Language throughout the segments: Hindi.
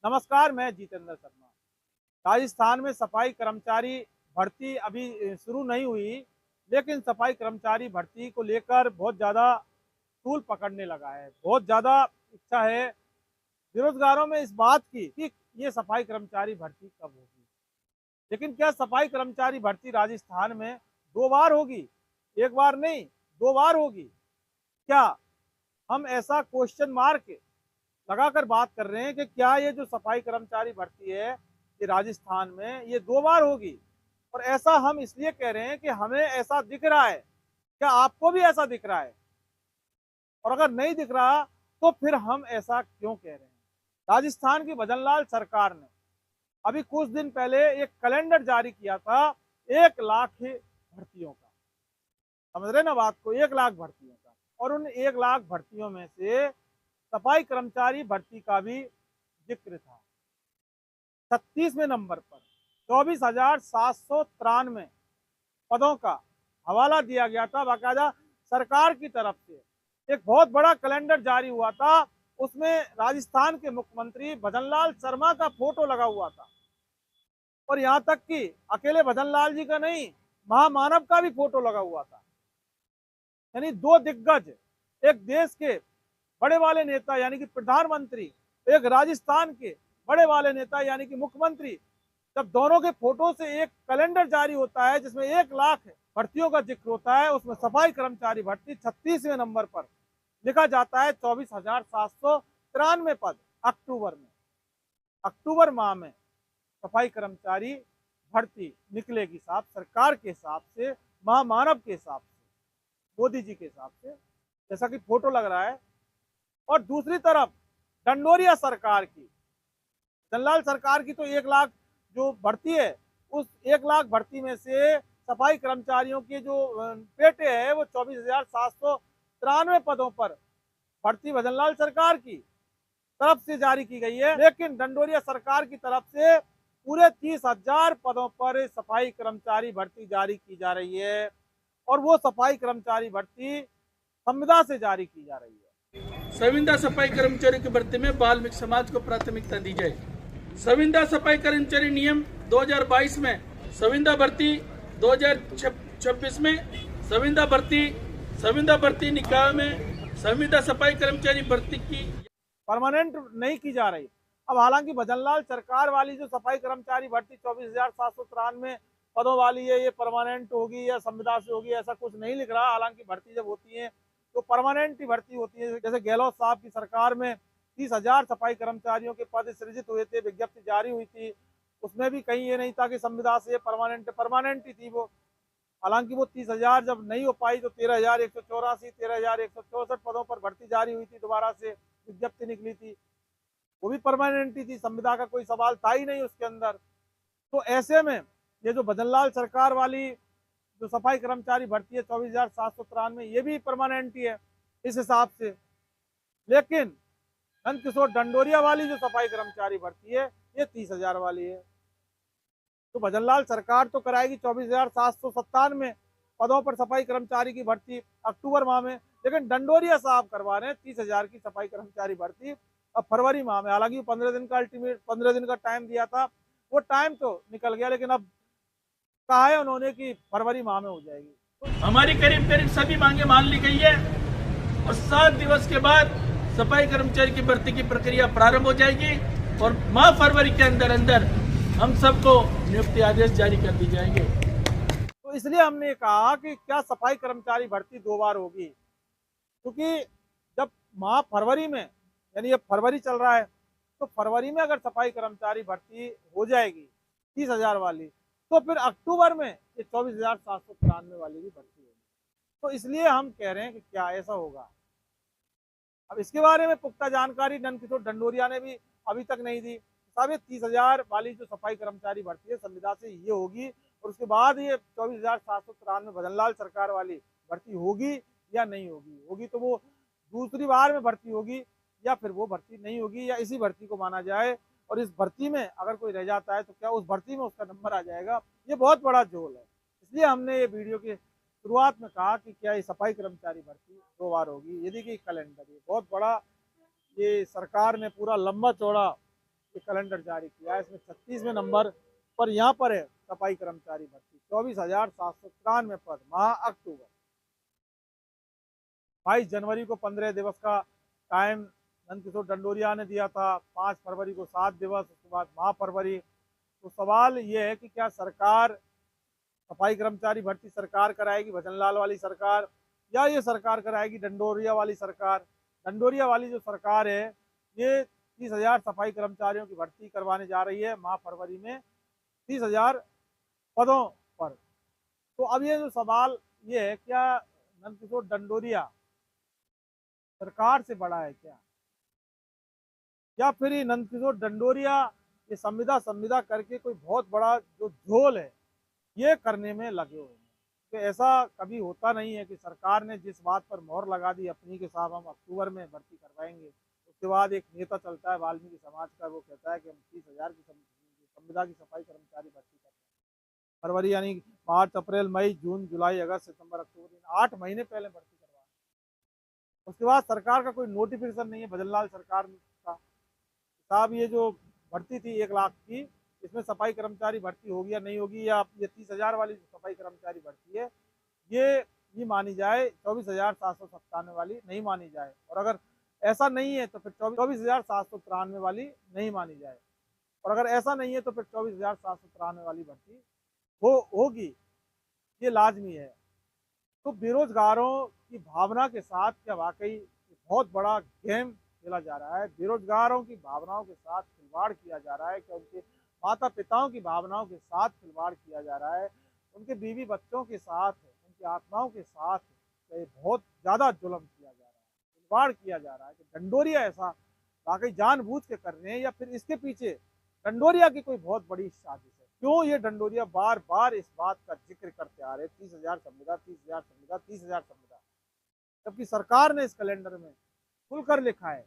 नमस्कार, मैं जितेंद्र शर्मा। राजस्थान में सफाई कर्मचारी भर्ती अभी शुरू नहीं हुई, लेकिन सफाई कर्मचारी भर्ती को लेकर बहुत ज़्यादा तूल पकड़ने लगा है। बहुत ज़्यादा इच्छा है बेरोजगारों में इस बात की कि ये सफाई कर्मचारी भर्ती कब होगी। लेकिन क्या सफाई कर्मचारी भर्ती राजस्थान में 2 बार होगी? 1 बार नहीं, 2 बार होगी। क्या हम ऐसा क्वेश्चन मार्क लगाकर बात कर रहे हैं कि क्या ये जो सफाई कर्मचारी भर्ती है ये राजस्थान में ये 2 बार होगी? और ऐसा हम इसलिए कह रहे हैं कि हमें ऐसा दिख रहा है। क्या आपको भी ऐसा दिख रहा है? और अगर नहीं दिख रहा तो फिर हम ऐसा क्यों कह रहे हैं? राजस्थान की भजनलाल सरकार ने अभी कुछ दिन पहले एक कैलेंडर जारी किया था 1 लाख भर्तियों का। समझ रहे ना बात को? 1 लाख भर्तियों का। और उन 1 लाख भर्तियों में से सफाई कर्मचारी भर्ती का भी जिक्र था। 36वें नंबर पर 24,793 पदों का हवाला दिया गया था। बाकायदा सरकार की तरफ से एक बहुत बड़ा कैलेंडर जारी हुआ था। उसमें राजस्थान के मुख्यमंत्री भजनलाल शर्मा का फोटो लगा हुआ था। और यहाँ तक कि अकेले भजनलाल जी का नहीं, महामानव का भी फोटो लगा हुआ था। यानी 2 दिग्गज, एक देश के बड़े वाले नेता यानी कि प्रधानमंत्री, एक राजस्थान के बड़े वाले नेता यानी कि मुख्यमंत्री, जब दोनों के फोटो से एक कैलेंडर जारी होता है जिसमें 1 लाख भर्तियों का जिक्र होता है, उसमें सफाई कर्मचारी भर्ती 36वें नंबर पर लिखा जाता है। 24,793 पद अक्टूबर माह में सफाई कर्मचारी भर्ती निकलेगी साहब, सरकार के हिसाब से, महामानव के हिसाब से, मोदी जी के हिसाब से, जैसा कि फोटो लग रहा है। और दूसरी तरफ डंडोरिया सरकार की, जनलाल सरकार की तो 1 लाख जो भर्ती है, उस 1 लाख भर्ती में से सफाई कर्मचारियों के जो पेटे है वो 24,793 पदों पर भर्ती भजनलाल सरकार की तरफ से जारी की गई है। लेकिन डंडोरिया सरकार की तरफ से पूरे 30,000 पदों पर सफाई कर्मचारी भर्ती जारी की जा रही है। और वो सफाई कर्मचारी भर्ती संविदा से जारी की जा रही है। संविदा सफाई कर्मचारियों की भर्ती में बाल्मीकि समाज को प्राथमिकता दी जाए। संविदा सफाई कर्मचारी नियम 2022 में संविदा भर्ती 2026 में संविदा भर्ती निकाय में संविदा सफाई कर्मचारी भर्ती की परमानेंट नहीं की जा रही। अब हालांकि भजनलाल सरकार वाली जो सफाई कर्मचारी भर्ती 24,793 पदों वाली है, ये परमानेंट होगी या संविदा से होगी ऐसा कुछ नहीं लिख रहा। हालांकि भर्ती जब होती है तो परमानेंट ही भर्ती होती है। जैसे गहलोत साहब की सरकार में 30,000 सफाई कर्मचारियों के पद सृजित हुए थे, विज्ञप्ति जारी हुई थी, उसमें भी कहीं ये नहीं था कि संविदा से परमानेंट ही थी वो। हालांकि वो 30,000 जब नहीं हो पाई तो 13,184 13,164 पदों पर भर्ती जारी हुई थी, दोबारा से विज्ञप्ति निकली थी, वो भी परमानेंट ही थी, संविदा का कोई सवाल था ही नहीं उसके अंदर। तो ऐसे में ये जो भजनलाल सरकार वाली जो सफाई कर्मचारी भर्ती है 24,793, ये भी परमानेंट ही है इस हिसाब से। लेकिन नंदकिशोर डंडोरिया वाली जो सफाई कर्मचारी भर्ती है ये 30,000 वाली है। तो भजनलाल सरकार तो कराएगी 24,797 पदों पर सफाई कर्मचारी की भर्ती अक्टूबर माह में, लेकिन डंडोरिया साहब करवा रहे हैं 30,000 की सफाई कर्मचारी भर्ती अब फरवरी माह में। हालांकि 15 दिन का अल्टीमेट 15 दिन का टाइम दिया था, वो टाइम तो निकल गया, लेकिन अब कहा है उन्होंने कि फरवरी माह में हो जाएगी। हमारी करीब करीब सभी मांगे मान ली गई है और 7 दिवस के बाद सफाई कर्मचारी की भर्ती की प्रक्रिया प्रारंभ हो जाएगी और माह फरवरी के अंदर अंदर हम सबको नियुक्ति आदेश जारी कर दी जाएंगे। तो इसलिए हमने कहा कि क्या सफाई कर्मचारी भर्ती 2 बार होगी, क्योंकि जब माह फरवरी में, यानी ये फरवरी चल रहा है, तो फरवरी में अगर सफाई कर्मचारी भर्ती हो जाएगी 30,000 वाली, तो फिर अक्टूबर में ये 24,793 वाली भी भर्ती होगी। तो इसलिए हम कह रहे हैं कि क्या ऐसा होगा। अब इसके बारे में पुख्ता जानकारी नंदकिशोर डंडोरिया ने भी अभी तक नहीं दी। साहब ये 30,000 वाली जो सफाई कर्मचारी भर्ती है संविदा से ये होगी, और उसके बाद ये 24,793 भजनलाल सरकार वाली भर्ती होगी या नहीं होगी। होगी तो वो दूसरी बार में भर्ती होगी या फिर वो भर्ती नहीं होगी, या इसी भर्ती को माना जाए। और इस भर्ती में अगर कोई रह जाता है तो क्या उस भर्ती में उसका नंबर आ जाएगा? ये बहुत बड़ा झोल है। इसलिए हमने ये वीडियो के शुरुआत में कहा कि क्या ये सफाई कर्मचारी भर्ती 2 बार होगी। ये देखिए कैलेंडर, ये बहुत बड़ा, ये सरकार ने पूरा लंबा चौड़ा ये कैलेंडर जारी किया है। इसमें 36वें नंबर पर यहाँ पर है सफाई कर्मचारी भर्ती 24,793 पद माह अक्टूबर। 22 जनवरी को 15 दिवस का टाइम नंदकिशोर डंडोरिया ने दिया था, 5 फरवरी को 7 दिवस, उसके बाद माह फरवरी। तो सवाल ये है कि क्या सरकार सफाई कर्मचारी भर्ती सरकार कराएगी, भजनलाल वाली सरकार, या ये सरकार कराएगी डंडोरिया वाली सरकार। डंडोरिया वाली जो सरकार है ये 30,000 सफाई कर्मचारियों की भर्ती करवाने जा रही है माह फरवरी में 30,000 पदों पर। तो अब ये जो सवाल ये है, क्या नंदकिशोर डंडोरिया सरकार से बड़ा है क्या, या फिर ये नंदकिशोर डंडोरिया ये संविदा करके कोई बहुत बड़ा जो झोल है ये करने में लगे हुए हैं। तो ऐसा कभी होता नहीं है कि सरकार ने जिस बात पर मोहर लगा दी अपनी के साथ हम अक्टूबर में भर्ती करवाएंगे, उसके बाद एक नेता चलता है वाल्मीकि समाज का, वो कहता है कि हम 30,000 की संविदा की सफाई कर्मचारी भर्ती करते हैं। फरवरी यानी मार्च, अप्रैल, मई, जून, जुलाई, अगस्त, सितंबर, अक्टूबर, 8 महीने पहले भर्ती करवा। उसके बाद सरकार का कोई नोटिफिकेशन नहीं है भजनलाल सरकार का। साहब ये जो भर्ती थी 1 लाख की, इसमें सफाई कर्मचारी भर्ती होगी या नहीं होगी, या ये 30,000 वाली सफाई कर्मचारी भर्ती है ये मानी जाए, 24,797 वाली नहीं मानी जाए। और अगर ऐसा नहीं है तो फिर 24,793 वाली नहीं मानी जाए। और अगर ऐसा नहीं है तो फिर 24,793 वाली भर्ती होगी, ये लाजमी है। तो बेरोजगारों की भावना के साथ क्या वाकई बहुत बड़ा गेम खेला जा रहा है? बेरोजगारों की भावनाओं के साथ खिलवाड़ किया जा रहा है, क्या उनके माता पिताओं की भावनाओं के साथ खिलवाड़ किया जा रहा है, उनके बीवी बच्चों के साथ, उनकी आत्माओं के साथ बहुत ज़्यादा जुल्म किया जा रहा है, खिलवाड़ किया जा रहा है? कि डंडोरिया ऐसा वाकई जानबूझ के कर रहे हैं, या फिर इसके पीछे डंडोरिया की कोई बहुत बड़ी साजिश है? क्यों ये डंडोरिया बार बार इस बात का जिक्र करते आ रहे 30,000 संविदा, 30,000 संविदा, 30,000 संविदा, जबकि सरकार ने इस कैलेंडर में खुलकर लिखा है,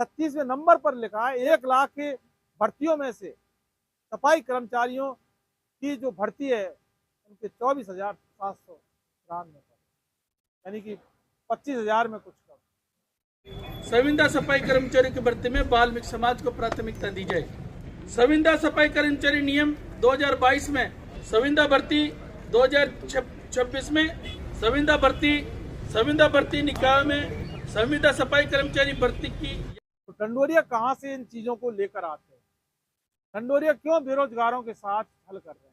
36वें नंबर पर लिखा है 1 लाख की भर्तियों में से सफाई कर्मचारियों की जो भर्ती है उनके 24,793 यानी कि 25,000 में कुछ कम। संविदा सफाई कर्मचारियों की भर्ती में वाल्मीकि समाज को प्राथमिकता दी जाए। संविदा सफाई कर्मचारी नियम 2022 में संविदा भर्ती 2026 में संविदा भर्ती निकाय में संविदा सफाई कर्मचारी भर्ती की। तो डंडोरिया कहाँ से इन चीजों को लेकर आते हैं? डंडोरिया क्यों बेरोजगारों के साथ हल कर रहे हैं?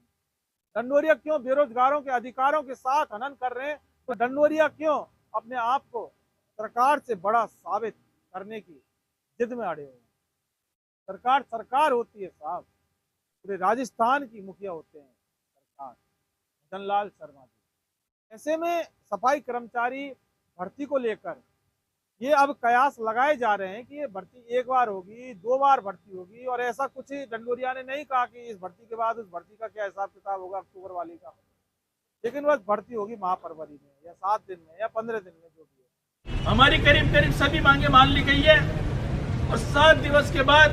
डंडोरिया क्यों बेरोजगारों के अधिकारों के साथ हनन कर रहे हैं? तो डंडोरिया क्यों अपने आप को सरकार से बड़ा साबित करने की जिद में अड़े हुए हैं? सरकार होती है साहब, पूरे राजस्थान की मुखिया होते हैं सरकार, भजनलाल शर्मा जी। ऐसे में सफाई कर्मचारी भर्ती को लेकर ये अब कयास लगाए जा रहे हैं कि ये भर्ती 1 बार होगी, 2 बार भर्ती होगी, और ऐसा कुछ डंडोरिया ने नहीं कहा कि इस भर्ती के बाद उस भर्ती का क्या हिसाब किताब होगा अक्टूबर वाली का, लेकिन बस भर्ती होगी माह फरवरी में या 7 दिन में या 15 दिन में, जो भी है। हमारी करीब सभी मांगे मान ली गई है और 7 दिवस के बाद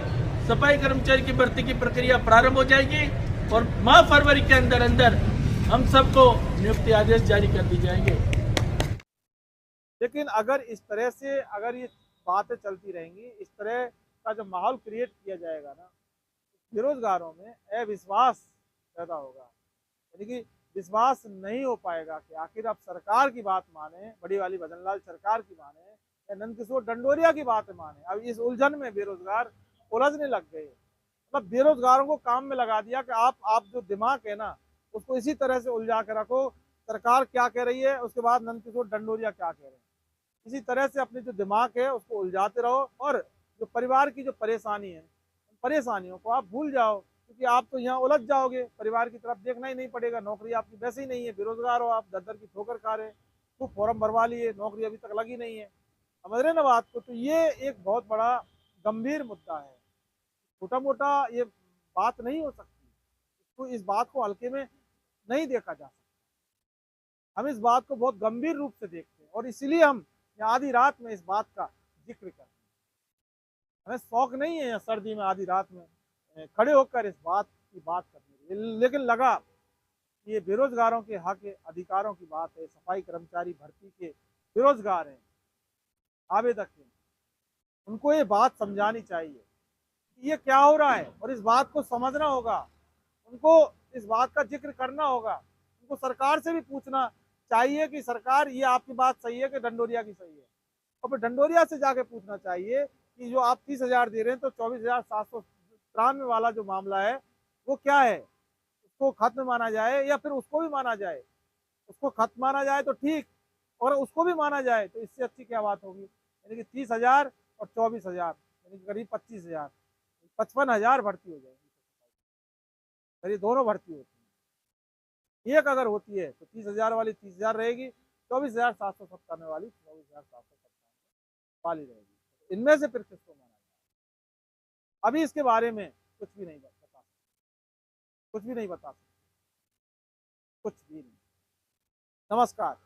सफाई कर्मचारी की भर्ती की प्रक्रिया प्रारंभ हो जाएगी और माह फरवरी के अंदर हम सबको नियुक्ति आदेश जारी कर दी जाएंगे। लेकिन अगर इस तरह से अगर ये बातें चलती रहेंगी, इस तरह का जो माहौल क्रिएट किया जाएगा ना, बेरोजगारों में अविश्वास पैदा होगा, यानी कि विश्वास नहीं हो पाएगा कि आखिर अब सरकार की बात माने, बड़ी वाली भजनलाल सरकार की माने या नंदकिशोर डंडोरिया की बात माने। अब इस उलझन में बेरोजगार उलझने लग गए। मतलब बेरोजगारों को काम में लगा दिया कि आप जो दिमाग है ना उसको इसी तरह से उलझा के रखो, सरकार क्या कह रही है उसके बाद नंदकिशोर डंडोरिया क्या कह रहे हैं, इसी तरह से अपनी जो दिमाग है उसको उलझाते रहो, और जो परिवार की जो परेशानी है उन परेशानियों को आप भूल जाओ, क्योंकि आप तो यहाँ उलझ जाओगे, परिवार की तरफ देखना ही नहीं पड़ेगा, नौकरी आपकी वैसे ही नहीं है, बेरोजगार हो आप, दर की ठोकर खा रहे, खूब फॉर्म भरवा लिए, नौकरी अभी तक लगी नहीं है, समझ रहे ना बात को? तो ये एक बहुत बड़ा गंभीर मुद्दा है, छोटा मोटा ये बात नहीं हो सकती, तो इस बात को हल्के में नहीं देखा जा सकता। हम इस बात को बहुत गंभीर रूप से देखते हैं और इसीलिए हम आधी रात में इस बात का जिक्र करते हैं। हमें शौक नहीं है सर्दी में आधी रात में खड़े होकर इस बात की बात करने, लेकिन लगा कि ये बेरोजगारों के हक अधिकारों की बात है, सफाई कर्मचारी भर्ती के बेरोजगार हैं, आवेदक हैं, उनको ये बात समझानी चाहिए। कि ये क्या हो रहा है, और इस बात को समझना होगा, उनको इस बात का जिक्र करना होगा, उनको सरकार से भी पूछना चाहिए कि सरकार ये आपकी बात सही है कि ढंडोरिया की सही है, और फिर ढंडोरिया से जाके पूछना चाहिए कि जो आप 30,000 दे रहे हैं तो 24,793 वाला जो मामला है वो क्या है, उसको खत्म माना जाए या फिर उसको भी माना जाए। उसको खत्म माना जाए तो ठीक, और उसको भी माना जाए तो इससे अच्छी क्या बात होगी। यानी कि 30,000 और 24,000 यानी कि करीब 25,000, 55,000 भर्ती हो जाएगी। ये दोनों भर्ती होती है, एक अगर होती है तो 30,000 वाली 30,000 रहेगी, 24,797 वाली 24,797 वाली रहेगी। इनमें से फिर किसको माना जाए, अभी इसके बारे में कुछ भी नहीं बता सकते, कुछ भी नहीं बता सकते, कुछ भी नहीं। नमस्कार।